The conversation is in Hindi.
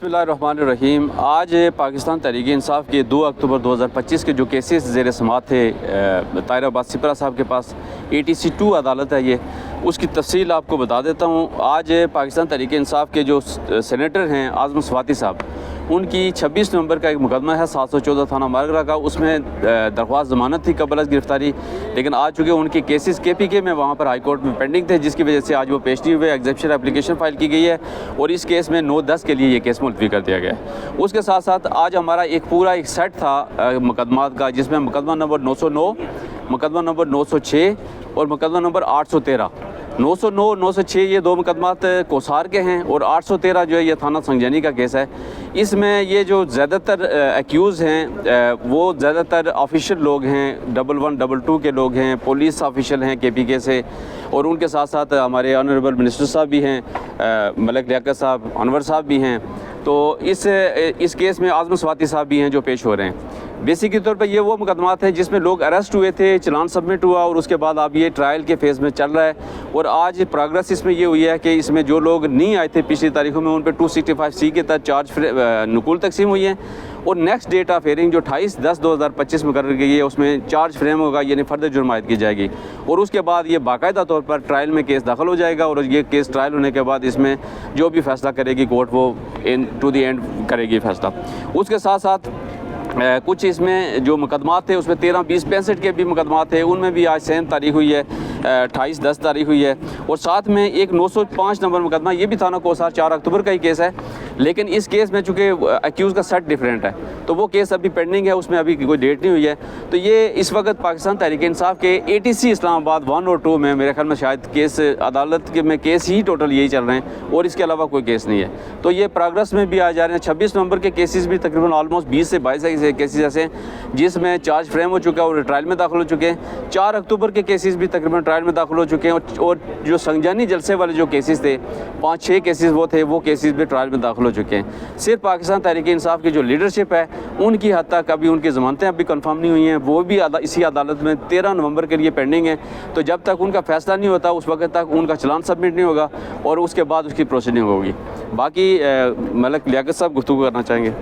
बिस्मिल्लाहिर्रहमानिर्रहीम। आज पाकिस्तान तहरीक-ए-इंसाफ के 2 अक्टूबर 2025 के जो केसेस ज़ेर समाअत थे ताहिर अब्बास सिपरा साहब के पास ATC 2 अदालत है, ये उसकी तफसील आपको बता देता हूँ। आज पाकिस्तान तहरीक-ए-इंसाफ के जो सेनेटर हैं आज़म स्वाति साहब, उनकी 26 नवंबर का एक मुकदमा है 714 थाना मारगरा का। उसमें दरख्वास्त ज़मानत थी कबल अज़ गिरफ़्तारी, लेकिन आज चूँकि उनके केसेस KPK में वहाँ पर हाई कोर्ट में पेंडिंग थे, जिसकी वजह से आज वो पेश नहीं हुए। एग्जेप्शन एप्लीकेशन फ़ाइल की गई है और इस केस में 9/10 के लिए ये केस मुलतवी कर दिया गया है। उसके साथ साथ आज हमारा एक पूरा एक सेट था मुकदमात का, जिसमें मुकदमा नंबर 909, मुकदमा नंबर 906 और मुकदमा नंबर 813। 909, 906 ये 2 मुकदमात कोसार के हैं और 813 जो है ये थाना संगजानी का केस है। इसमें ये जो ज़्यादातर एक्यूज़ हैं वो ज़्यादातर ऑफिशियल लोग हैं, 11, 22 के लोग हैं, पुलिस ऑफिशियल हैं KPK से, और उनके साथ साथ हमारे ऑनरेबल मिनिस्टर साहब भी हैं, मलिक लियाकत साहब, अनवर साहब भी हैं। तो इस केस में आज़म स्वाति साहब भी हैं जो पेश हो रहे हैं। बेसिक के तौर पर ये वो मुकदमात हैं जिसमें लोग अरेस्ट हुए थे, चालान सबमिट हुआ और उसके बाद अब ये ट्रायल के फेज़ में चल रहा है। और आज प्रोग्रेस इसमें ये हुई है कि इसमें जो लोग नहीं आए थे पिछली तारीखों में, उन पर 265C के तहत चार्ज नकुल तकसीम हुई हैं। और नेक्स्ट डेट ऑफ हेयरिंग जो 28/10/2025 में कर गई है, उसमें चार्ज फ्रेम होगा, यानी फर्दर जुर्म आयद की जाएगी। और उसके बाद ये बाकायदा तौर पर ट्रायल में केस दाखिल हो जाएगा और ये केस ट्रायल होने के बाद इसमें जो भी फैसला करेगी कोर्ट, वो टू द एंड करेगी फैसला। उसके साथ साथ कुछ इसमें जो मुकदमात थे उसमें 13, 20, 65 के भी मुकदमात थे, उनमें भी आज सेम तारीख हुई है, 28/10 तारीख हुई है। और साथ में एक 905 नंबर मुकदमा, ये भी थाना कोसार 4 अक्टूबर का ही केस है, लेकिन इस केस में चूँकि एक्यूज़ का सेट डिफरेंट है तो वो केस अभी पेंडिंग है, उसमें अभी कोई डेट नहीं हुई है। तो ये इस वक्त पाकिस्तान तहरीक-ए-इंसाफ के ATC इस्लामाबाद 1 और 2 में मेरे ख्याल में शायद केस अदालत के में केस ही टोटल यही चल रहे हैं और इसके अलावा कोई केस नहीं है। तो ये प्रोग्रेस में भी आ जा रहे हैं। 26 नवंबर के केसेस भी तकरीबन ऑलमोस्ट 20 से 22 केसेस ऐसे हैं जिसमें चार्ज फ्रेम हो चुका है और ट्रायल में दाखिल हो चुके हैं। 4 अक्टूबर के केसेस भी तकरीबन ट्रायल में दाखिल हो चुके हैं और जो संगजानी जलसे वाले जो केसेस थे 5-6 केसेस वो केसेस भी ट्रायल में दाखिल हो चुके हैं। सिर्फ पाकिस्तान तहरीक-ए-इंसाफ की जो लीडरशिप है उनकी हद तक अभी उनकी ज़मानतें अभी कंफर्म नहीं हुई हैं, वो भी इसी अदालत में 13 नवंबर के लिए पेंडिंग है। तो जब तक उनका फैसला नहीं होता उस वक्त तक उनका चालान सबमिट नहीं होगा और उसके बाद उसकी प्रोसीडिंग होगी। बाकी मलिक लियाकत साहब गुफ्तगू करना चाहेंगे।